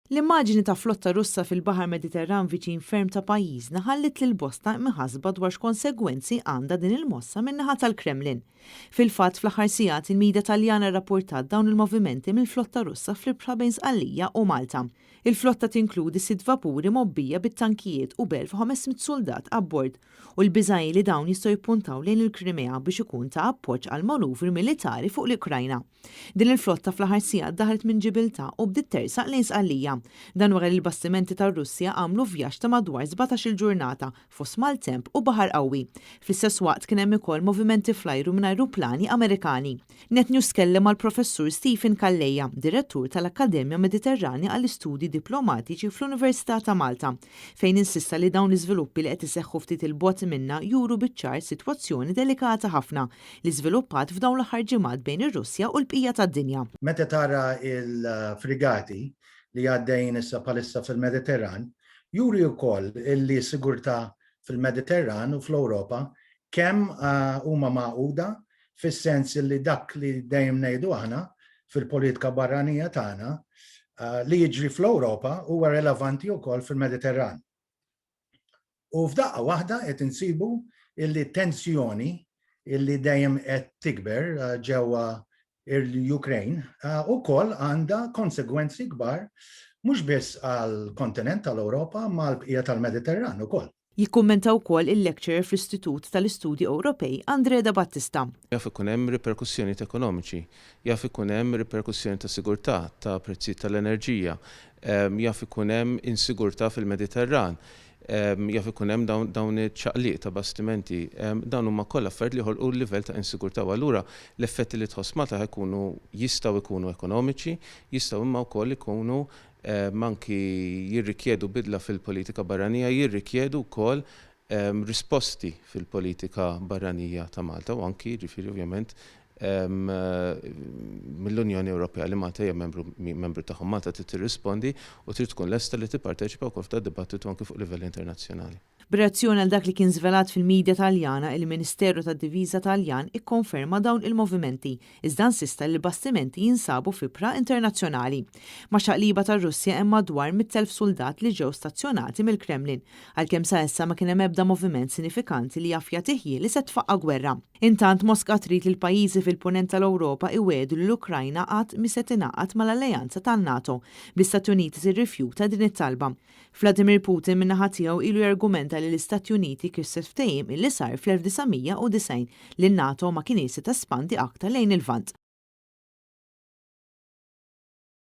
L-immaġini ta' flotta Russa fil-Baħar Mediterran viċin ferm ta' pajjiżna ħallit lil bosta imħasba dwar x'konsegwenzi għandha din il-mossa min-naħa tal-Kremlin. Fil-fatt fl-aħħar sigħat il-Midja Taljana rrapportat dawn il-movimenti mill-flotta Russa fl-ibħra bejn Sqallija u Malta. Il-flotta tinkludi 6 vapuri mobbija bit-tankijiet u b'1500 soldat abbord u l-biżgħi li dawn jistgħu jippuntaw lejn il-Krimea biex ikun ta' appoġġ għal manuvri militari fuq l-Ukrajna. Din il-flotta fl-aħħar sigħat daħlet minn Ġibilta u bdiet tersaq lejn Sqallija. Dan wara li l-bastimenti tar-Russja għamlu vjaġġ ta' madwar 17-il ġurnata fost maltemp u baħar qawwi. Fl-istess waqt kien hemm ukoll movimenti flajru minn ajruplani Amerikani. Netnews kellem mal-professur Stephen Kalleja, direttur tal-Akkademja Mediterranja għall-Istudji Diplomatiċi fl-Università ta' Malta, fejn insista li dawn l-iżviluppi li qed iseħħu ftit il-bogħod minna juru biċ-ċar sitwazzjoni delikata ħafna li żviluppat f'dawn l-aħħar ġimgħat bejn ir-Russja u l-bqija tad-dinja. Meta tara il-frigati li għaddejjin issa palissa fil-Mediterran, juri wkoll illi sigurtà fil-Mediterran u fl-Ewropa kemm huma maquda fis-sens li dak li dejjem ngħidu aħna fil-politika barranija tagħna li jiġri fl-Ewropa huwa relevanti wkoll fil-Mediterran. U f'daqqa waħda qed insibu illi tensjoni illi dejjem qed tikber ġewwa l-Ukraine ukoll għandha konsegwenzi kbar mhux biss għall-kontinent tal-Ewropa ma l-bqija tal-Mediterran ukoll. Jikkummenta wkoll il-lecturer fl-Istitut tal-Istudji Ewropej Andrea Da Battista. Jaf ikun hemm riperkussjonijiet ekonomiċi, jaf ikun hemm riperkussjoni ta' sigurtà ta' prezzijiet tal-enerġija, jaf ikun hemm insigurtà fil-Mediterran, jaf ikun hemm dawn iċ-ċaqliq ta' bastimenti, dawn huma kollha affarijiet li jħolqu l-livell ta' insigurtà. Allura l-effetti li tħoss Malta jistgħu jkunu ekonomiċi, jistgħu imma wkoll ikunu manki jirrikjedu bidla fil-politika barranija, jirrikjedu wkoll risposti fil-politika barranija ta' Malta u anki ġifieri ovvjament mill-Unjoni Ewropea li Malta hija membru tagħhom. Malta trid tirrispondi u trid tkun lesta li tipparteċipa wkoll f'dad-dibattitu anke fuq livell internazzjonali. B'reazzjoni għal dak li kien żvelat fil-Midja Taljana, il-Ministeru tad-Diviża Taljan ikkonferma dawn il-movimenti, iżda insista li l-bastimenti jinsabu f'ibħra internazzjonali. Ma' xaqliba tar-Russja hemm madwar 100,000 soldat li ġew stazzjonati mill-Kremlin, għalkemm sa issa ma kien hemm ebda moviment sinifikanti li jaffja tiħjie li se tfaqqa gwerra. Intant Moska trid li l-pajjiżi fil-punent tal-Ewropa iwedu li l-Ukrajna qatt mi se tingħaqad mal-Alleanza tan-NATO, bl-Istati Uniti tirrifjuta din it-talba. Vladimir Putin min-naħa tiegħu ilu jargumenta li l-Istati Uniti kisset ftehim illi sar fl-1990 li n-NATO ma kien jista' tespandi aktar lejn il-Lvant.